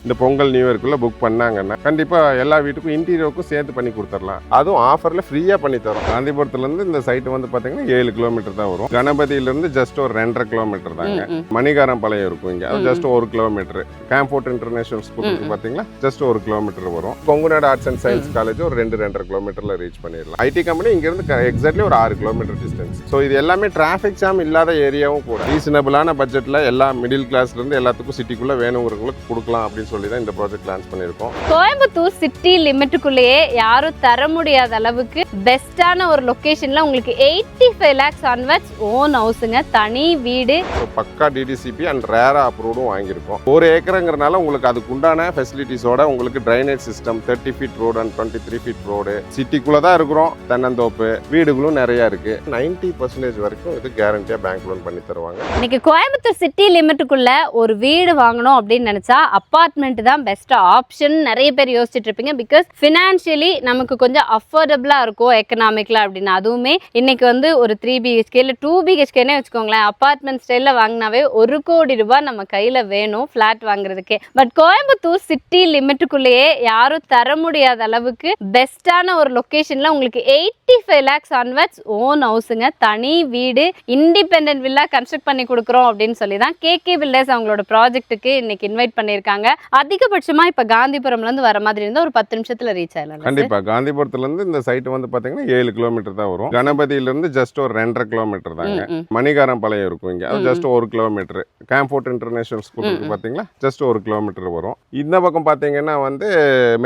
இந்த Pongal new இயர்க்குள்ள book பண்ணாங்கன்னா கண்டிப்பா எல்லா வீட்டுக்கும் இன்டீரியருக்கும் சேர்த்து பண்ணி கொடுத்துடலாம். அதுவும் ஆஃபர்ல ஃப்ரீயா பண்ணி தரோம். காந்திபுரத்துல இருந்து இந்த சைட் வந்து பாத்தீங்கன்னா 7 கிலோமீட்டர் தான் வரும். கணபதியில இருந்து ஜஸ்ட் ஒரு 2.5 கிலோமீட்டர் தாங்க. மணிகாரம் பாளையம் இருக்கும் இங்க, அது ஜஸ்ட் 1 கிலோமீட்டர். கேம்போர்ட் இன்டர்நேஷனல் ஸ்கூல் இருக்கு பாத்தீங்களா, ஜஸ்ட் 1 கிலோமீட்டர் வரும். Kongunadu arts and science college ஒரு 2.5 கிலோமீட்டர்ல ரீச் பண்ணிடலாம். ஐடி கம்பெனி இங்க இருந்து எக்ஸாக்ட்லி ஒரு 6 கிலோமீட்டர் டிஸ்டன்ஸ். ஸோ இது எல்லாமே டிராஃபிக் ஜாம் இல்லாத ஏரியாவும் கூட. ரீசனபிளான பட்ஜெட்ல எல்லா மிடில் கிளாஸ்ல இருந்து எல்லாத்துக்கும் சிட்டிக்குள்ள வேணுங்கிறவங்களுக்கு கொடுக்கலாம் அப்படின்னு சொல்லி தான் இந்த ப்ராஜெக்ட் லான்ச் பண்ணியிருக்கோம். கோயம்புத்தூர் சிட்டி லிமிட்டுக்குள்ளேயே யாரும் தர முடியாத அளவுக்கு பெஸ்டான ஒரு லொகேஷன்ல உங்களுக்கு 85 lakhs ஆன்வர்ட்ஸ் ஓன் ஹவுஸுங்க, தனி வீடு. பக்கா டிடிசிபி அண்ட் ரேரா அப்ரூவ்டும் வாங்கியிருக்கோம். 1 ஏக்கருங்கிறனால உங்களுக்கு அதுக்கு உண்டான ஃபெசிலிட்டிஸோட உங்களுக்கு drainage system, 30 feet road and 23 feet road, சிட்டிக்குள்ள தான் இருக்கிறோம். தென்னந்தோப்பு வீடுகளும் நிறைய இருக்கு. 90% வரைக்கும் இது கேரண்டியா பேங்க் லோன் பண்ணி தருவாங்க. இன்னைக்கு கோயம்புத்தூர் சிட்டி லிமிட்டுக்குள்ள ஒரு வீடு வாங்கணும் அப்படின்னு நினைச்சா அப்பார்ட்மெண்ட் தான் பெஸ்ட் ஆப்ஷன் நிறைய பேர் யோசிச்சுட்டு இருப்பீங்க. பிகாஸ் ஃபினான்ஷியலி நமக்கு கொஞ்சம் அஃபோர்டபுளா இருக்கும் எக்கனாமிக்ல அப்படின்னு. அதுவுமே இன்னைக்கு வந்து ஒரு 3 BHK இல்ல 2 BHKனே வச்சுக்கோங்களேன், அப்பார்ட்மெண்ட் ஸ்டைல்ல வாங்கினாவே 1 கோடி ரூபாய் நம்ம கையில வேணும் ஃபிளாட் வாங்குறதுக்கே. பட் கோயம்புத்தூர் சிட்டி லிமிட்டுக்குள்ளேயே யாரும் தர முடியாத அளவுக்கு பெஸ்டான ஒரு லொகேஷன்ல உங்களுக்கு 85 lakhs ஆன்வர்ட்ஸ் ஓன் ஹவுஸுங்க, தனி வீடு, இண்டிபெண்டன்ட் வில்லா கன்ஸ்ட்ரக்ட் பண்ணி கொடுக்குறோம் அப்படின்னு சொல்லி தான் கேகே பில்டர்ஸ் அவங்களோட ப்ராஜெக்ட்டுக்கு இன்னைக்கு இன்வைட் பண்ணியிருக்காங்க. அதிகபட்சமா இப்ப காந்திபுரம்ல இருந்து வர மாதிரி இருந்தா ஒரு 10 நிமிஷத்துல ரீச் ஆயிடலாம். கண்டிப்பா காந்திபுரத்துல இருந்து இந்த சைட் வந்து பாத்தீங்கன்னா 7 கிலோமீட்டர் தான் வரும். கணபதியில இருந்து ஜஸ்ட் ஒரு 2.5 கிலோமீட்டர் தாங்க. மணிகாரம் பாளையம் இருக்கும் இங்க, அது ஜஸ்ட் 1 கிலோமீட்டர். கேம்போர்ட் இன்டர்நேஷனல் ஸ்கூல் இருக்கு பாத்தீங்களா, ஜஸ்ட் 1 கிலோமீட்டர் வரும். இந்த பக்கம் பாத்தீங்கன்னா வந்து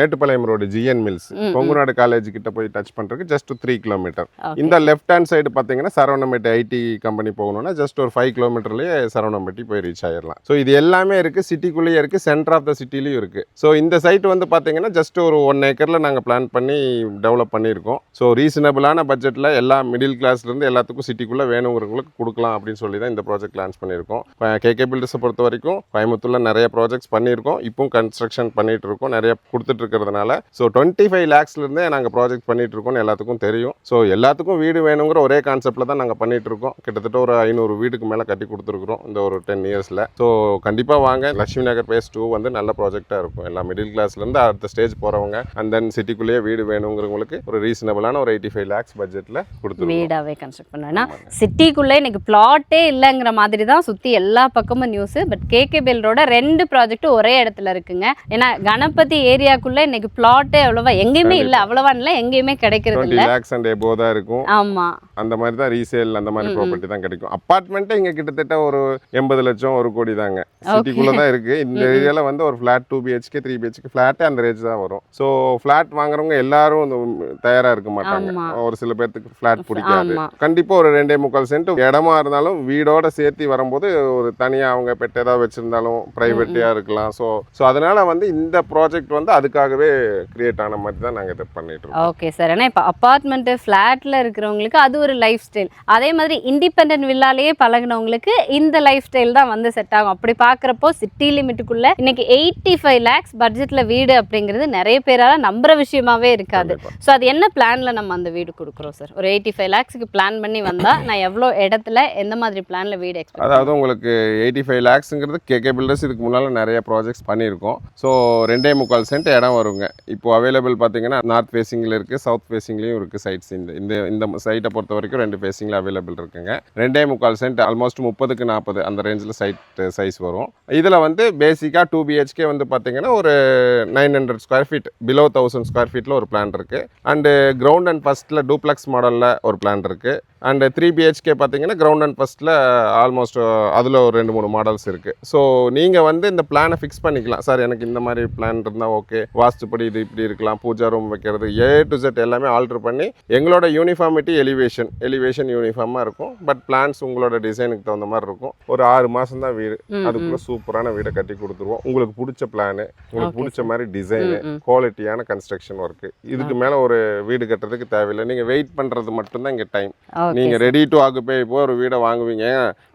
Mettupalayam road GN mills, Kongunadu college கிட்ட போய் டச் பண்றதுக்கு ஜஸ்ட் 3 கிலோமீட்டர். இந்த லெஃப்ட் ஹேண்ட் சைடு பாத்தீங்கன்னா சரவணம்பேட்டை ஐடி கம்பெனி போகணும்னா ஜஸ்ட் ஒரு 5 கிலோமீட்டர்லயே சரவணம்பேட்டி போய் ரீச் ஆயிடலாம். ஸோ இது எல்லாமே இருக்கு, சிட்டிக்குள்ளேயே இருக்கு, சென்டர் ஆஃப் த சிட்டிலையும் இருக்கு. ஸோ இந்த சைட் வந்து பாத்தீங்கன்னா ஜஸ்ட் ஒரு 1 ஏக்கர்ல நாங்க பிளான் பண்ணி டெவலப் பண்ணியிருக்கோம். ஸோ ரீசனபிளான பட்ஜெட்ல எல்லா மிடில் கிளாஸ்ல இருந்து எல்லாத்துக்கும் சிட்டிக்குள்ள வேணுங்கிறவங்களுக்கு கொடுக்கலாம் அப்படின்னு சொல்லி தான் இந்த ப்ராஜெக்ட் லான்ச் பண்ணியிருக்கோம். கேகே பில்டர்ஸை பொறுத்த வரைக்கும் கோயம்புத்தூர்ல நிறைய ப்ராஜெக்ட்ஸ் பண்ணியிருக்கோம், இப்பவும் கன்ஸ்ட்ரக்ஷன் பண்ணிட்டு இருக்கோம், நிறைய கொடுத்துட்டு இருக்கிறதுனால. ஸோ 25 lakhsல இருந்தே நாங்கள் ப்ராஜெக்ட் பண்ணிட்டு இருக்கோம்னு எல்லாத்துக்கும் தெரியும். ஸோ எல்லாத்துக்கும் வீடு வேணுங்கிற ஒரே கான்செப்ட்ல தான் நாங்கள் பண்ணிட்டு இருக்கோம். கிட்டத்தட்ட ஒரு 500 வீடுக்கு மேலே கட்டி கொடுத்துருக்குறோம் இந்த ஒரு 10 இயர்ஸ்ல. ஸோ கண்டிப்பாக வாங்க. லட்சுமி நகர் phase 2 வந்து நல்ல ப்ராஜெக்டாக இருக்கும். எல்லா மிடில் கிளாஸ்ல இருந்து அடுத்த ஸ்டேஜ் போறவங்க அண்ட் தென் சிட்டிக்குள்ளேயே வீடு வேணுங்கிறவங்களுக்கு ஒரு ரீசனபிளான ஒரு 85 lakhs பட்ஜெட்ல கொடுத்துருக்கோம். வீடாவே கன்ஸ்ட்ரக்ட் பண்ணா சிட்டிக்குள்ள எனக்கு பிளாட்டே இல்லைங்கிற மாதிரி தான் சுத்தி எல்லா பக்கமும் நியூஸ். பட் கேகே பில்டரோட 2 ப்ராஜெக்ட் ஒரே இடத்துல இருக்குங்க. ஏன்னா கணபதி ஏரியாக்குள்ள இன்னைக்கு பிளாட்டே அவ்வளவா எங்கேயுமே இல்லை, அவ்வளவா இல்லை, எங்கேயுமே கிடைக்கிறது இல்லை. 20 lakhs and above தான் இருக்கும். ஆமா, அந்த மாதிரி தான் ரீசேல் அந்த மாதிரி ப்ராப்பர்ட்டி தான் கிடைக்கும். அப்பார்ட்மெண்ட்டே இங்க கிட்டத்தட்ட ஒரு 80 லட்சம் 1 கோடி தாங்க. சிட்டிக்குள்ள தான் இருக்கு. இந்த ஏரியால வந்து ஒரு ஃபிளாட் 2 BHK 3 BHK ஃபிளாட்டே அந்த ரேஞ்ச் தான் வரும். ஸோ ஃபிளாட் வாங்குறவங்க எல்லாரும் தயாரா இருக்க மாட்டாங்க. ஒரு சில பேருக்கு ஃபிளாட் பிடிக்காது. கண்டிப்பா ஒரு 2.25 சென்ட் இடமா இருந்தாலும் வீடோட சேர்த்து வரும்போது ஒரு தனியா அவங்க பெட் ஏதாவது வச்சிருந்தாலும் பிரைவேட்டியா இருக்கலாம். ஸோ அதனால வந்து இந்த ப்ராஜெக்ட் வந்து அதுக்காகவே கிரியேட் ஆன மாதிரி தான் நாங்க இதை பண்ணிட்டு இருக்கோம். Okay sir. ஏன்னா இப்போ அப்பார்ட்மெண்ட் ஃபிளாட்ல இருக்கிறவங்களுக்கு அது ஒரு லைஃப் ஸ்டைல், அதே மாதிரி இண்டிபெண்டன்ட் வில்லாலேயே பழகினவங்களுக்கு இந்த லைஃப் ஸ்டைல் தான் வந்து செட் ஆகும். அப்படி பார்க்குறப்போ சிட்டி லிமிட்டுக்குள்ள இன்னைக்கு 85 lakhs பட்ஜெட்ல வீடு அப்படிங்கிறது நிறைய பேரால நம்புற விஷயமாவே இருக்காது. ஸோ அது என்ன பிளான்ல நம்ம அந்த வீடு கொடுக்குறோம் சார்? ஒரு 85 lakhsக்கு பிளான் பண்ணி வந்தா நான் எவ்வளோ இடத்துல எந்த மாதிரி பிளான்ல வீடு எக்ஸ்பெக்ட்? அதாவது உங்களுக்கு 85 lakhsங்கிறது கேகே பில்டர்ஸ் இதுக்கு முன்னால நிறைய ப்ராஜெக்ட்ஸ் பண்ணியிருக்கோம். ஸோ 2.25 சென்ட் இடம் வருங்க. இப்போ அவைலபிள் பார்த்தீங்கன்னா நார்த் ஃபேசிங்ல இருக்கு, சவுத் ஃபேசிங்லயும் இருக்கு சைட்ஸ். இந்த சைட்டை பொறுத்த வரைக்கும் 2 ஃபேசிங்ல அவைலபிள் இருக்குங்க. 2.25 சென்ட் ஆல்மோஸ்ட் 30க்கு 40 அந்த ரேஞ்சில் சைட் சைஸ் வரும். இதில் வந்து பேசிக்காக 2 BHK வந்து பார்த்தீங்கன்னா ஒரு 900 ஸ்கொயர் ஃபீட், பிலோ 1000 ஸ்கொயர் ஃபீட்டில் ஒரு பிளான் இருக்கு. அண்டு கிரவுண்ட் அண்ட் ஃபர்ஸ்ட்ல டூப்ளெக்ஸ் மாடலில் ஒரு பிளான் இருக்கு. அண்ட் 3 BHK பார்த்தீங்கன்னா கிரவுண்ட் அண்ட் ஃபர்ஸ்ட்டில் ஆல்மோஸ்ட் அதில் ஒரு 2-3 மாடல்ஸ் இருக்குது. ஸோ நீங்கள் வந்து இந்த பிளானை ஃபிக்ஸ் பண்ணிக்கலாம். சார் எனக்கு இந்த மாதிரி பிளான் இருந்தால் ஓகே, வாஸ்துப்படி இது இப்படி இருக்கலாம், பூஜா ரூம் வைக்கிறது A to Z எல்லாமே ஆல்ட்ரு பண்ணி எங்களோட யூனிஃபார்மிட்டி எலிவேஷன் யூனிஃபார்மாக இருக்கும். பட் பிளான்ஸ் உங்களோட டிசைனுக்கு தகுந்த மாதிரி இருக்கும். ஒரு 6 மாதம் தான் வீடு, அதுக்குள்ளே சூப்பரான வீடை கட்டி கொடுத்துருவோம். உங்களுக்கு பிடிச்ச பிளானு, உங்களுக்கு பிடிச்ச மாதிரி டிசைனு, குவாலிட்டியான கன்ஸ்ட்ரக்ஷன் ஒர்க்கு. இதுக்கு மேலே ஒரு வீடு கட்டுறதுக்கு தேவையில்லை. நீங்கள் வெயிட் பண்ணுறது மட்டும்தான் இங்கே டைம். நீங்கள் ரெடி டு ஆக்குபை இப்போ ஒரு வீடை வாங்குவீங்க.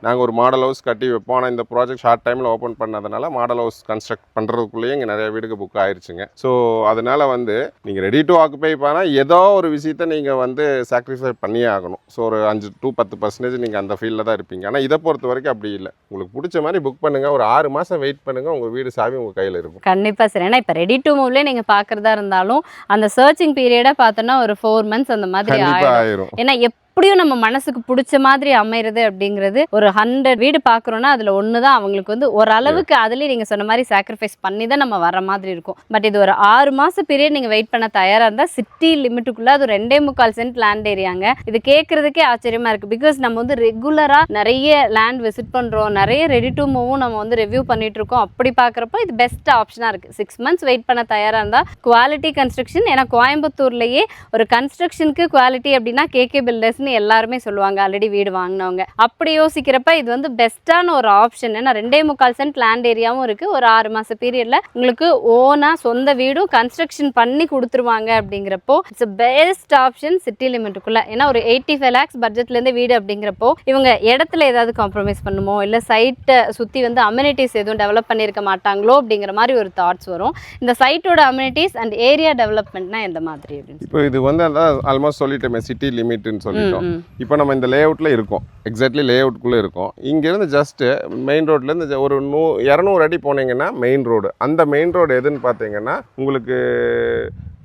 நாங்கள் ஒரு மாடல் ஹவுஸ் கட்டி வைப்போம். ஆனால் இந்த ப்ராஜெக்ட் ஷார்ட் டைமில் ஓப்பன் பண்ணதுனால மாடல் ஹவுஸ் கன்ஸ்ட்ரக்ட் பண்ணுறதுக்குள்ளேயே இங்கே நிறைய வீடுக்கு புக் ஆயிடுச்சுங்க. ஸோ அதனால வந்து நீங்கள் ரெடி டு ஆக்குபை பண்ணால் ஏதோ ஒரு விஷயத்தை நீங்கள் வந்து சாக்ரிஃபை பண்ணியே ஆகணும். ஸோ ஒரு 5 to 10% நீங்கள் அந்த ஃபீல்டில் தான் இருப்பீங்க. ஆனால் இதை பொறுத்த வரைக்கும் அப்படி இல்லை. உங்களுக்கு பிடிச்ச மாதிரி புக் பண்ணுங்கள். ஒரு 6 மாதம் வெயிட் பண்ணுங்கள். உங்கள் வீடு சாவி சாவி உங்கள் கையில் இருக்கும். கண்டிப்பா சார். ஏன்னா இப்போ ரெடி டு மூவ்லேயே நீங்க பாக்குறதா இருந்தாலும் அந்த சர்ச்சிங் பீரியடை பார்த்தோன்னா ஒரு 4 months அந்த மாதிரி ஆயிரும். ஏன்னா எப்படியும் நம்ம மனசுக்கு பிடிச்ச மாதிரி அமைறது அப்படிங்கிறது ஒரு 100 வீடு பார்க்குறோன்னா அதில் ஒன்று தான் அவங்களுக்கு வந்து ஓரளவுக்கு அதுலேயே நீங்கள் சொன்ன மாதிரி சாக்ரிஃபைஸ் பண்ணி தான் நம்ம வர மாதிரி இருக்கும். பட் இது ஒரு 6 மாத பீரியட் நீங்கள் வெயிட் பண்ண தயாராக இருந்தால் சிட்டி லிமிட்டுக்குள்ளே அது 2.25 சென்ட் லேண்ட் ஏரியாங்க. இது கேட்குறதுக்கே ஆச்சரியமாக இருக்குது. பிகாஸ் நம்ம வந்து ரெகுலராக நிறைய லேண்ட் விசிட் பண்ணுறோம், நிறைய ரெடி டு மூவும் நம்ம வந்து ரிவ்யூ பண்ணிட்டு இருக்கோம். அப்படி பார்க்குறப்போ இது பெஸ்ட் ஆப்ஷனாக இருக்குது. 6 months வெயிட் பண்ண தயாராக இருந்தால் குவாலிட்டி கன்ஸ்ட்ரக்ஷன். ஏன்னா கோயம்புத்தூர்லேயே ஒரு கன்ஸ்ட்ரக்ஷனுக்கு குவாலிட்டி அப்படின்னா கேகே பில்டர்ஸ் எல்லாருமே சொல்லுவாங்க, ஆல்ரெடி வீடு வாங்கினவங்க. அப்படி யோசிக்கிறப்ப இது வந்து பெஸ்ட்டான ஒரு ஆப்ஷன். ஏன்னா 2.25 சென்ட் லேண்ட் ஏரியாவும் இருக்கு. ஒரு 6 மாச பீரியட்ல உங்களுக்கு ஓனா சொந்த வீடும் கன்ஸ்ட்ரக்ஷன் பண்ணி கொடுத்துருவாங்க. அப்படிங்கிறப்போ இட்ஸ் பெஸ்ட் ஆப்ஷன் சிட்டி லிமிட்டுக்குள்ள. ஏன்னா ஒரு 85 lakhs பட்ஜெட்ல இருந்து வீடு அப்படிங்கிறப்போ இவங்க இடத்துல ஏதாவது காம்ப்ரமைஸ் பண்ணுமோ இல்ல சைட்டை சுத்தி வந்து அம்யூனிட்டிஸ் எதுவும் டெவலப் பண்ணியிருக்க மாட்டாங்களோ அப்படிங்கிற மாதிரி ஒரு தாட்ஸ் வரும். இந்த சைட்டோட அம்யூனிட்டிஸ் அண்ட் ஏரியா டெவலப்மெண்ட்னா எந்த மாதிரி அப்படின்னு இப்போ இது வந்து அதான் ஆல்மோஸ்ட் சொல்லிட்டோமே சிட்டி லிமிட்னு சொல்லிட்டோம். இப்போ நம்ம இந்த லே அவுட்டில் இருக்கோம், எக்ஸாக்ட்லி லே அவுட்குள்ளே இருக்கோம். இங்கேருந்து ஜஸ்ட்டு மெயின் ரோட்லேருந்து ஒரு 200 அடி போனீங்கன்னா மெயின் ரோடு. அந்த மெயின் ரோடு எதுன்னு பார்த்தீங்கன்னா உங்களுக்கு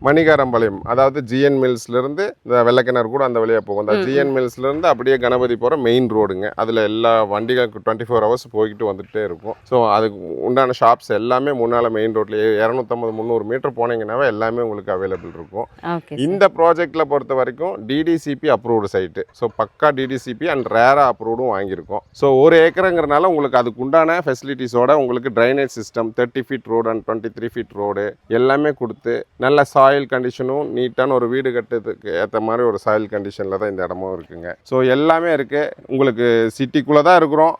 மணிகாரம்பாளையம், அதாவது ஜிஎன் மில்ஸ்லேருந்து இந்த வெள்ளக்கிணறு கூட அந்த வழியாக போகும். அந்த ஜிஎன் மில்ஸ்லேருந்து அப்படியே கணபதி போகிற மெயின் ரோடுங்க. அதில் எல்லா வண்டிகளுக்கு 24 hours போய்கிட்டு வந்துகிட்டே இருக்கும். ஸோ அதுக்கு உண்டான ஷாப்ஸ் எல்லாமே முன்னால் மெயின் ரோட்லேயே 250-300 மீட்டர் போனீங்கன்னாவே எல்லாமே உங்களுக்கு அவைலபிள் இருக்கும். இந்த ப்ராஜெக்டில் பொறுத்த வரைக்கும் டிடிசிபி அப்ரூவ்டு சைட்டு. ஸோ பக்கா டிடிசிபி அண்ட் ரேரா அப்ரூவ்டும் வாங்கியிருக்கோம். ஸோ 1 ஏக்கருங்கிறனால உங்களுக்கு அதுக்கு உண்டான ஃபெசிலிட்டிஸோட உங்களுக்கு drainage system 30 feet road and 23 feet road எல்லாமே கொடுத்து நல்ல சாயில் கண்டிஷனும் நீட்டான ஒரு வீடு கட்டுறதுக்கு ஏற்ற மாதிரி ஒரு சாயில் கண்டிஷனில் தான் இந்த இடமும் இருக்குங்க. ஸோ எல்லாமே இருக்குது. உங்களுக்கு சிட்டிக்குள்ளே தான் இருக்கிறோம்.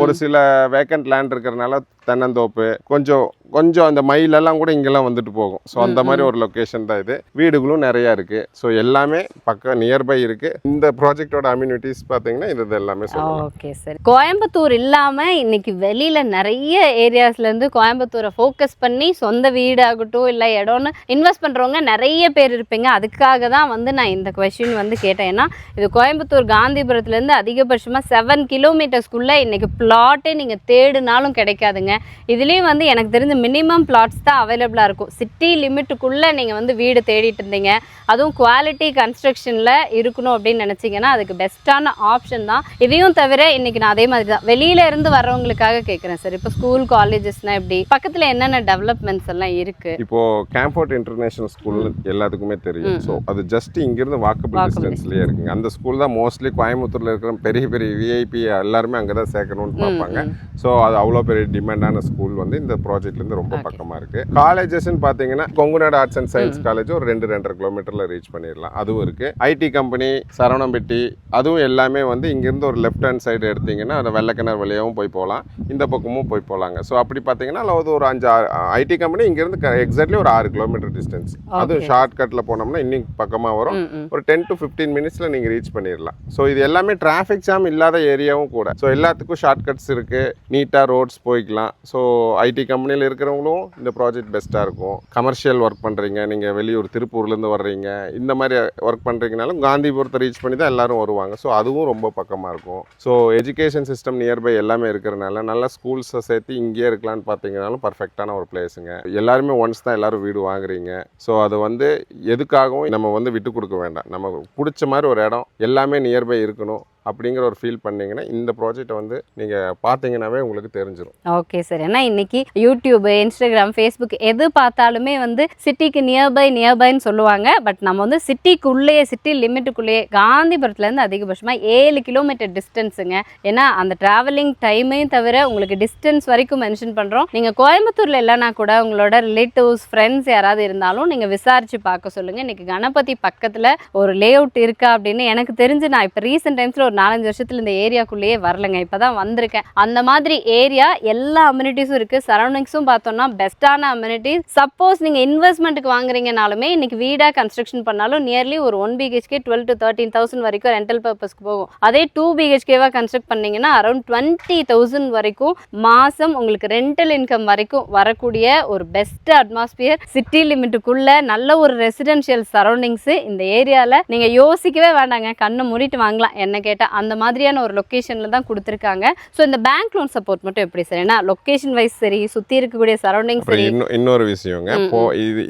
ஒரு சில வேக்கண்ட் லேண்ட் இருக்கிறனால தென்னந்தோப்பு கொஞ்சம் அந்த மயிலெல்லாம் கூட இங்கெல்லாம் வந்துட்டு போகும். ஸோ அந்த மாதிரி ஒரு லொக்கேஷன் தான் இது. வீடுகளும் நிறையா இருக்குது. ஸோ எல்லாமே பக்கம் நியர்பை இருக்குது. இந்த ப்ராஜெக்டோட அம்யூனிட்டிஸ் பார்த்தீங்கன்னா இது எல்லாமே சொல்லலாம். Okay sir. கோயம்புத்தூர் இல்லாமல் இன்னைக்கு வெளியில் நிறைய ஏரியாஸ்லேருந்து கோயம்புத்தூரை ஃபோக்கஸ் பண்ணி சொந்த வீடு ஆகட்டும் இல்லை இடம்னு இன்வெஸ்ட் பண்ணுறவங்க நிறைய பேர் இருப்பீங்க. அதுக்காக தான் வந்து நான் இந்த கொஸ்டின் வந்து கேட்டேன். ஏன்னா இது கோயம்புத்தூர் காந்திபுரத்துலேருந்து அதிகபட்சமாக 7 kilometers இன்னைக்கு பிளாட்டே நீங்கள் தேடினாலும் கிடைக்காதுங்க. இதுலேயும் வந்து எனக்கு தெரிஞ்ச மினிமம் பிளாட்ஸ் தான் அவைலபிளாக இருக்கும். சிட்டி லிமிட்டுக்குள்ளே நீங்கள் வந்து வீடு தேடிட்டு இருந்தீங்க, அதுவும் குவாலிட்டி கன்ஸ்ட்ரக்ஷனில் இருக்கணும் அப்படின்னு நினச்சிங்கன்னா அதுக்கு பெஸ்ட்டான ஆப்ஷன் தான். இதையும் தவிர இன்றைக்கி நான் அதே மாதிரி தான் வெளியில இருந்து வர்றவங்களுக்காக கேட்குறேன் சார். இப்போ ஸ்கூல் காலேஜஸ்னால் எப்படி பக்கத்தில் என்னென்ன டெவலப்மெண்ட்ஸ் எல்லாம் இருக்குது? இப்போது கேம்ஃபோர்ட் இன்டர்நேஷனல் ஸ்கூல் எல்லாத்துக்குமே தெரியும். ஸோ அது ஜஸ்ட் இங்கேருந்து வாக்கபிள் டிஸ்டன்ஸ்லேயே இருக்குங்க. அந்த ஸ்கூல் தான் மோஸ்ட்லி கோயம்புத்தூரில் இருக்கிற பெரிய பெரிய விஐபி எல்லாருமே அங்கே தான் சேர்க்கணும்னு பார்ப்பாங்க. ஸோ அது அவ்வளோ பெரிய டிமாண்டான ஸ்கூல் வந்து இந்த ப்ராஜெக்ட்லேருந்து ரொம்ப பக்கமாக இருக்குது. காலேஜஸ்ன்னு பார்த்தீங்கன்னா Kongunadu arts and science college ஒரு 2-2.5 kilometer ரீச் பண்ணிடலாம். அதுவும் இருக்குது. ஐடி கம்பெனி சரவணம்பட்டி அதுவும் எல்லாமே வந்து இங்கேருந்து ஒரு லெஃப்ட் ஹேண்ட் சைடு எடுத்திங்கன்னா அது வெள்ளக்கிணறு வழியாகவும் போய் போகலாம், இந்த பக்கமும் போய் போகலாங்க. ஸோ அப்படி பார்த்தீங்கன்னா அது ஒரு 5-6 ஐடி கம்பெனி இங்கேருந்து எக்ஸாக்ட்லி ஒரு 6 kilometer டிஸ்டன்ஸ். அதுவும் ஷார்ட்கட்டில் போனோம்னா இன்னும் பக்கமாக வரும். ஒரு 10 to 15 minutes நீங்கள் ரீச் பண்ணிடலாம். ஸோ இது எல்லாமே டிராஃபிக் ஜாம் இல்லாத ஏரியாவும் கூட. ஸோ எல்லாத்துக்கும் ஷார்ட்கட்ஸ் இருக்குது, நீட்டாக ரோட்ஸ் போய்க்கலாம். ஸோ ஐடி கம்பெனியில் இருக்கிறவங்களும் இந்த ப்ராஜெக்ட் பெஸ்ட்டாக இருக்கும். கமர்ஷியல் ஒர்க் பண்ணுறீங்க, நீங்கள் வெளியூர் திருப்பூர்லேருந்து வர்றீங்க, இந்த மாதிரி ஒர்க் பண்ணுறீங்கனாலும் காந்திபுரத்தை ரீச் பண்ணி தான் எல்லோரும் வருவாங்க. ஸோ அதுவும் ரொம்ப பக்கமாக இருக்கும். ஸோ எஜுகேஷன் சிஸ்டம் நியர்பை எல்லாமே இருக்கிறனால நல்ல ஸ்கூல்ஸை சேர்த்து இங்கேயே இருக்கலான்னு பார்த்தீங்கன்னாலும் பர்ஃபெக்டான ஒரு பிளேஸுங்க. எல்லாருமே ஒன்ஸ் தான் எல்லோரும் வீடு வாங்குறீங்க. ஸோ அது வந்து எதுக்காகவும் நம்ம வந்து விட்டு கொடுக்க வேண்டாம். நமக்கு பிடிச்ச மாதிரி ஒரு இடம் எல்லாமே நியர்பை இருக்கணும் அப்படிங்கிற ஒரு ஃபீல் பண்ணீங்கன்னா இந்த ப்ராஜெக்டை வந்து நீங்கள் பார்த்தீங்கன்னாவே உங்களுக்கு தெரிஞ்சிடும். Okay sir. ஏன்னா இன்னைக்கு யூடியூப், இன்ஸ்டாகிராம், ஃபேஸ்புக் எது பார்த்தாலுமே வந்து சிட்டிக்கு நியர்பைன்னு சொல்லுவாங்க. பட் நம்ம வந்து சிட்டிக்குள்ளேயே சிட்டி லிமிட்டுக்குள்ளேயே காந்திபுரத்துலேருந்து அதிகபட்சமாக 7 kilometer டிஸ்டன்ஸுங்க. ஏன்னா அந்த ட்ராவலிங் டைமையும் தவிர உங்களுக்கு டிஸ்டன்ஸ் வரைக்கும் மென்ஷன் பண்ணுறோம். நீங்கள் கோயம்புத்தூரில் இல்லைனா கூட உங்களோட ரிலேட்டிவ்ஸ், ஃப்ரெண்ட்ஸ் யாராவது இருந்தாலும் நீங்கள் விசாரித்து பார்க்க சொல்லுங்கள். இன்னைக்கு கணபதி பக்கத்தில் ஒரு லே அவுட் இருக்கா அப்படின்னு எனக்கு தெரிஞ்சு நான் இப்போ ரீசெண்ட் டைம்ஸில் ஒரு 4-5 வருஷத்துல இந்த ஏரியாக்குள்ளேயே வரலங்க. இப்பதான் வந்திருக்கேன். அந்த மாதிரி ஏரியா எல்லா அம்யூனிட்டிஸும் இருக்கு. சரௌண்டிங்ஸும் பார்த்தோம்னா பெஸ்டான அம்யூனிட்டிஸ். சப்போஸ் நீங்க இன்வெஸ்ட்மெண்ட்டுக்கு வாங்குறீங்கனாலுமே இன்னைக்கு வீடா கன்ஸ்ட்ரக்ஷன் பண்ணாலும் நியர்லி ஒரு 1 BHK 12,000 to 13,000 வரைக்கும் ரெண்டல் பர்பஸ்க்கு போகும். அதே 2 BHK கன்ஸ்ட்ரக்ட் பண்ணீங்கன்னா அரௌண்ட் 20,000 வரைக்கும் மாசம் உங்களுக்கு ரெண்டல் இன்கம் வரைக்கும் வரக்கூடிய ஒரு பெஸ்ட் அட்மாஸ்பியர் சிட்டி லிமிட்டுக்குள்ள நல்ல ஒரு ரெசிடென்ஷியல் சரௌண்டிங்ஸ் இந்த ஏரியால நீங்க யோசிக்கவே வேண்டாங்க. கண்ணை மூடிட்டு வாங்கலாம் என்ன கேட்டா. அந்த மாதிரியான ஒரு லொக்கேஷனில் தான் கொடுத்துருக்காங்க. ஸோ இந்த பேங்க் லோன் சப்போர்ட் மட்டும் எப்படி சார்? ஏன்னா லொக்கேஷன் வைஸ் சரி, சுற்றி இருக்கக்கூடிய சரௌண்டிங் சரி. இன்னொரு விஷயங்க, இப்போ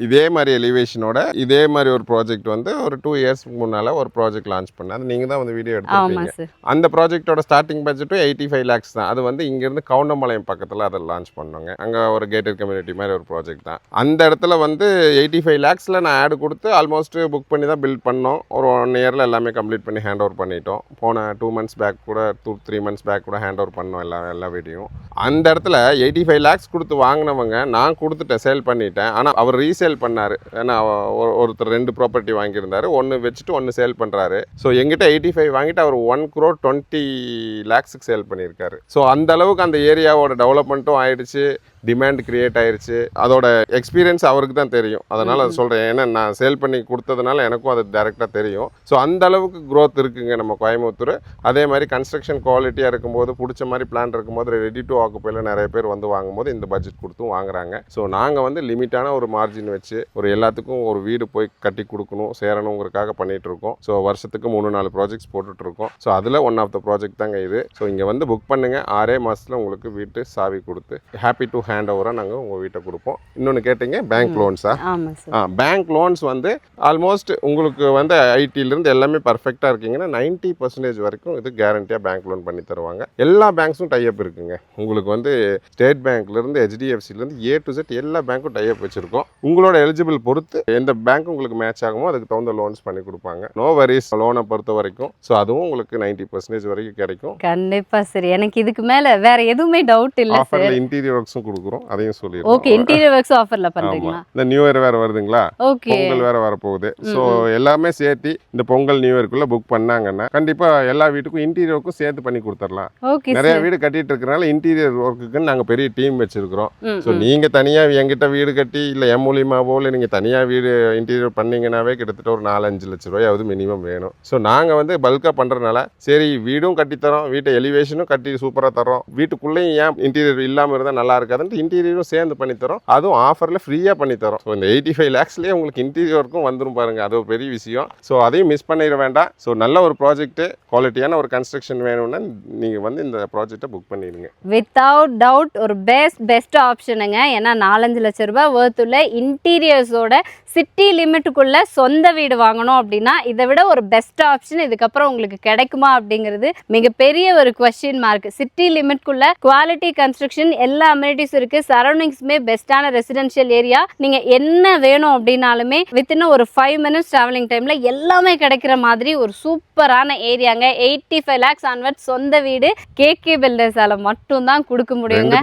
இதே மாதிரி எலிவேஷனோட இதே மாதிரி ஒரு ப்ராஜெக்ட் வந்து ஒரு 2 இயர்ஸ்க்கு முன்னால் ஒரு ப்ராஜெக்ட் லான்ச் பண்ணேன். அது நீங்கள் தான் வந்து வீடியோ எடுத்துருக்கீங்க. அந்த ப்ராஜெக்டோட ஸ்டார்டிங் பட்ஜெட்டும் 85 lakhs தான். அது வந்து இங்கேருந்து கவுண்டம்பாளையம் பக்கத்தில் அதை லான்ச் பண்ணோங்க. அங்கே ஒரு கேட்டட் கம்யூனிட்டி மாதிரி ஒரு ப்ராஜெக்ட் தான். அந்த இடத்துல வந்து 85 lakhsல நான் ஆட் கொடுத்து ஆல்மோஸ்ட் புக் பண்ணி தான் பில்ட் பண்ணோம். ஒரு 1 இயரில் எல்லாமே கம்ப்ளீட் பண்ணி ஹேண்ட் ஓவர் பண்ணிட்டோம். போன 2 months பேக் கூட 3 months பேக் கூட ஹேண்ட் ஓவர் பண்ணோம் எல்லா வீடியும். அந்த இடத்துல 85 lakhs கொடுத்து வாங்கினவங்க நான் கொடுத்துட்டேன், சேல் பண்ணிட்டேன். ஆனால் அவர் ரீசேல் பண்ணார். ஏன்னா ஒருத்தர் 2 ப்ராப்பர்ட்டி வாங்கியிருந்தாரு, ஒன்று வச்சுட்டு ஒன்று சேல் பண்ணுறாரு. ஸோ எங்கிட்ட 85 வாங்கிட்டு அவர் 1,20 lakhsக்கு சேல் பண்ணியிருக்காரு. ஸோ அந்த அளவுக்கு அந்த ஏரியாவோட டெவலப்மெண்ட்டும் ஆயிடுச்சு, டிமாண்ட் கிரியேட் ஆயிடுச்சு. அதோட எக்ஸ்பீரியன்ஸ் அவருக்கு தான் தெரியும். அதனால் அதை சொல்கிறேன். ஏன்னா நான் சேல் பண்ணி கொடுத்ததுனால எனக்கும் அது டேரெக்டாக தெரியும். ஸோ அந்த அளவுக்கு க்ரோத் இருக்குங்க நம்ம கோயம்புத்தூர். அதே மாதிரி கன்ஸ்ட்ரக்ஷன் குவாலிட்டியாக இருக்கும்போது, பிடிச்ச மாதிரி பிளான் இருக்கும்போது, ரெடி டு ஆக்குப்பையில் நிறைய பேர் வந்து வாங்கும்போது இந்த பட்ஜெட் கொடுத்தும் வாங்குறாங்க. ஸோ நாங்கள் வந்து லிமிட்டான ஒரு மார்ஜின் வச்சு ஒரு எல்லாத்துக்கும் ஒரு வீடு போய் கட்டி கொடுக்கணும், சேரணுங்கிறதுக்காக பண்ணிகிட்டு இருக்கோம். ஸோ வருஷத்துக்கு 3-4 ப்ராஜெக்ட்ஸ் போட்டுட்ருக்கோம். ஸோ அதில் ஒன் ஆஃப் த ப்ராஜெக்ட் தாங்க இது. ஸோ இங்கே வந்து புக் பண்ணுங்கள், 6 மாதத்தில் உங்களுக்கு வீட்டு சாவி கொடுத்து ஹாப்பி டு ஹேண்ட் ஓவராக நாங்கள் உங்கள் வீட்டை கொடுப்போம். இன்னொன்று கேட்டிங்க, பேங்க் லோன்ஸா? பேங்க் லோன்ஸ் வந்து ஆல்மோஸ்ட் உங்களுக்கு வந்து ஐடியிலேருந்து எல்லாமே பர்ஃபெக்டாக இருக்கீங்கன்னா 90% வரைக்கும் இது கேரண்டியாக பேங்க் லோன் பண்ணி தருவாங்க. எல்லா பேங்க்ஸும் டைப் இருக்குங்க. உங்களுக்கு வந்து ஸ்டேட் பேங்க்லேருந்து HDFCலேருந்து A to Z எல்லா பேங்க்கும் டைப் வச்சுருக்கோம். உங்களோட எலிஜிபிள் பொறுத்து எந்த பேங்க் உங்களுக்கு மேட்ச் ஆகுமோ அதுக்கு தகுந்த லோன்ஸ் பண்ணி கொடுப்பாங்க. நோ வரிஸ் லோனை பொறுத்த வரைக்கும். ஸோ அதுவும் உங்களுக்கு 90% வரைக்கும் கிடைக்கும். கண்டிப்பாக சரி. எனக்கு இதுக்கு மேலே வேற எதுவுமே டவுட் இல்லை. ஆஃபரில் இன்டீரியர் ஒர்க்ஸும் கொடுக்குறோம், அதையும் சொல்லிடுறோம். ஓகே, இன்டீரியர் ஒர்க்ஸ் ஆஃபர்ல பண்றீங்களா? இந்த நியூ இயர் வேற வருதுங்களா, பொங்கல் வேற வரப்போகுது. ஸோ எல்லாமே சேர்த்து இந்த பொங்கல் நியூ இயர்க்குள்ள புக் பண்ணாங்கன்னா கண்டிப்பா எல்லா வீட்டுக்கும் இன்டீரியருக்கும் சேர்த்து பண்ணி கொடுத்துடலாம். நிறைய வீடு கட்டிட்டு இருக்கனால இன்டீரியர் ஒர்க்குன்னு நாங்கள் பெரிய டீம் வச்சிருக்கிறோம். ஸோ நீங்க தனியா எங்கிட்ட வீடு கட்டி இல்லை என் மூலியமாவோ இல்லை நீங்க தனியா வீடு இன்டீரியர் பண்ணீங்கன்னாவே கிட்டத்தட்ட ஒரு 4-5 லட்ச ரூபாயாவது மினிமம் வேணும். ஸோ நாங்கள் வந்து பல்காக பண்றதுனால சரி வீடும் கட்டித்தரோம், வீட்டை எலிவேஷனும் கட்டி சூப்பராக தரோம், வீட்டுக்குள்ளேயும் ஏன் இன்டீரியர் இல்லாமல் இருந்தால் நல்லா இருக்காதுன்ட்டு இன்டீரியரும் சேர்ந்து பண்ணி தரோம். அதுவும் ஆஃபரில் ஃப்ரீயாக பண்ணி தரோம். ஸோ இந்த 85 lakhsலேயே உங்களுக்கு இன்டீரியர் ஒர்க்கும் வந்துடும் பாருங்க, அது ஒரு பெரிய விஷயம். ஸோ அதையும் மிஸ் பண்ணிட வேண்டாம். ஸோ நல்ல ஒரு ப்ராஜெக்ட், குவாலிட்டியான ஒரு கன்ஸ்ட்ரக்ஷன் வேணும்னா நீங்கள் வந்து இந்த ப்ராஜெக்டை புக் பண்ணிடுங்க. வித்தவுட் டவுட் ஒரு பெஸ்ட் ஆப்ஷனுங்க. ஏன்னா 4-5 லட்ச ரூபாய் ஒர்த்துள்ள இன்டீரியர்ஸோட சிட்டி லிமிட்டுக்குள்ள சொந்த வீடு வாங்கணும் அப்படின்னா இதை விட ஒரு பெஸ்ட் ஆப்ஷன் இதுக்கப்புறம் உங்களுக்கு கிடைக்குமா அப்படிங்கிறது மிகப்பெரிய ஒரு கொஸ்டின் மார்க். சிட்டி லிமிட்குள்ள குவாலிட்டி கன்ஸ்ட்ரக்ஷன், எல்லா அமெனிட்டிஸ் இருக்கு, சரௌண்டிங்ஸுமே பெஸ்ட்டான ரெசிடென்ஷியல் ஏரியா. நீங்க என்ன வேணும் அப்படின்னாலுமே வித்தின் ஒரு 5 minutes டிராவலிங் டைம்ல எல்லாமே கிடைக்கிற மாதிரி ஒரு சூப்பரான ஏரியாங்க. 85 lakhs ஆன்வர்ட் சொந்த வீடு KK பில்டர்ஸால மட்டும் தான் கொடுக்க முடியுங்க.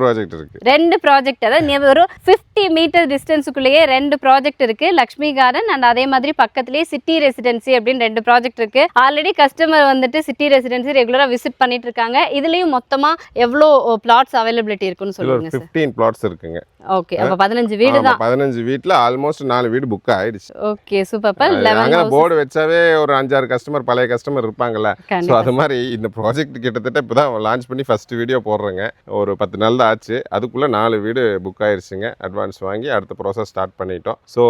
2 ப்ராஜெக்ட், அதாவது ஒரு 50 மீட்டர் டிஸ்டன்ஸுக்குள்ளேயே 2 ப்ராஜெக்ட் இருக்கு. லக்ஷ்மி கார்டன் அண்ட் அதே மாதிரி பக்கத்திலேயே சிட்டி ரெசிடென்சி அப்படின்னு 2 ப்ராஜெக்ட் இருக்கு. ஆல்ரெடி கஸ்டமர் வந்துட்டு சிட்டி ரெசிடென்சி ரெகுலரா விசிட் பண்ணிட்டு இருக்காங்க. இதுலயும் மொத்தமா எவ்வளோ பிளாட்ஸ் அவைலபிலிட்டி இருக்குன்னு சொல்லுங்க சார். 15 plots இருக்குங்க. ஓகே, அப்ப 15 வீடு தான். 15 வீட்ல ஆல்மோஸ்ட் 4 வீடு புக் ஆயிடுச்சு. Okay, super. அங்க போர்டு வச்சாவே ஒரு 5-6 கஸ்டமர், பழைய கஸ்டமர் இருப்பாங்கல்ல. சோ அது மாதிரி இந்த ப்ராஜெக்ட் கிட்டத்தட்ட இப்பதான் லான்ச் பண்ணி ஃபர்ஸ்ட் வீடியோ போடுறேங்க. ஒரு 10 நாள் தான் ஆச்சு. அதுக்குள்ள 4 வீடு புக் ஆயிருச்சுங்க. அட்வான்ஸ் வாங்கி அடுத்த ப்ராசஸ் ஸ்டார்ட் பண்ணிட்டோம். ஸோ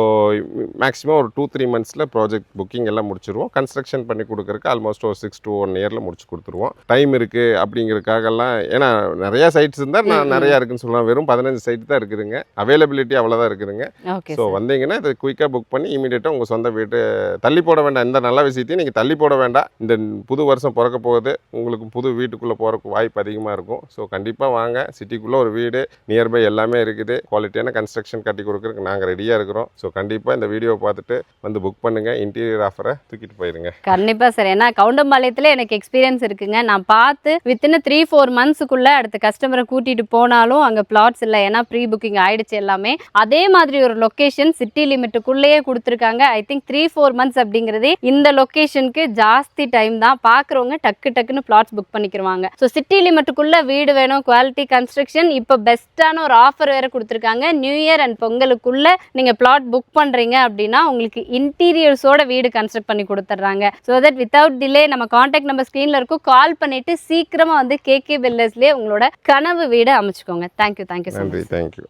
மேக்ஸிமம் ஒரு 2-3 monthsல ப்ராஜெக்ட் புக்கிங் எல்லாம் முடிச்சிருவோம். கன்ஸ்ட்ரக்ஷன் பண்ணி கொடுக்கறதுக்கு ஆல்மோஸ்ட் ஒரு 6 to 1 yearல முடிச்சு கொடுத்துருவோம். டைம் இருக்கு அப்படிங்கறதுக்காகலாம், ஏன்னா நிறைய சைட்ஸ் இருந்தா நான் நிறைய இருக்குன்னு சொல்லலாம். வெறும் 15 சைட் தான் இருக்குதுங்க. அவைலபிலிட்டி அவ்வளவுதான் இருக்குதுங்க. ஸோ வந்தீங்கன்னா இதை குயிக்காக புக் பண்ணி இமீடியட்டாக உங்கள் சொந்த வீட்டு தள்ளி போட வேண்டாம். இந்த நல்ல விஷயத்தையும் நீங்கள் தள்ளி போட வேண்டாம். இந்த புது வருஷம் பிறக்க போகுது, உங்களுக்கு புது வீட்டுக்குள்ளே போகிறக்கு வாய்ப்பு அதிகமாக இருக்கும். ஸோ கண்டிப்பாக வாங்க. சிட்டிக்குள்ளே ஒரு வீடு நியர்பை எல்லாமே இருக்குது. குவாலிட்டியான கன்ஸ்ட்ரக்ஷன் கட்டி கொடுக்குறதுக்கு நாங்கள் ரெடியாக இருக்கிறோம். ஸோ கண்டிப்பாக இந்த வீடியோ பார்த்துட்டு வந்து புக் பண்ணுங்கள். இன்டீரியர் ஆஃபரை தூக்கிட்டு போயிருங்க. கண்டிப்பாக சார். ஏன்னா கவுண்டம்பாளையத்தில் எனக்கு எக்ஸ்பீரியன்ஸ் இருக்குங்க. நான் பார்த்து வித்தின் 3-4 monthsக்குள்ளே அடுத்த கஸ்டமரை கூட்டிகிட்டு போனாலும் அங்கே பிளாட்ஸ் இல்லை. ஏன்னா ப்ரீ புக்கிங் ஆயிடுச்சு எல்லாமே. அதே மாதிரி ஒரு லொகேஷன் சிட்டி லிமிட்டுக்குள்ளேயே கொடுத்துருக்காங்க. ஐ திங்க் 3-4 months அப்படிங்கிறதே இந்த லொகேஷனுக்கு ஜாஸ்தி டைம் தான். பார்க்குறவங்க டக்குன்னு பிளாட்ஸ் புக் பண்ணிக்கிறாங்க. ஸோ சிட்டி லிமிட்டுக்குள்ள வீடு வேணும், குவாலிட்டி கன்ஸ்ட்ரக்ஷன், இப்போ பெஸ்ட்டான ஒரு ஆஃபர் வேற கொடுத்துருக்காங்க. நியூ இயர் அண்ட் பொங்கலுக்குள்ள நீங்க பிளாட் புக் பண்றீங்க அப்படின்னா உங்களுக்கு இன்டீரியர்ஸோட வீடு கன்ஸ்ட்ரக்ட் பண்ணி கொடுத்துட்றாங்க. ஸோ தட் வித்தவுட் டிலே நம்ம கான்டாக்ட் நம்பர் ஸ்க்ரீன்ல இருக்கும், கால் பண்ணிட்டு சீக்கிரமா வந்து KK பில்டர்ஸ்லேயே உங்களோட கனவு வீடு அமைச்சுக்கோங்க. தேங்க்யூ. நன்றி. தேங்க்யூ.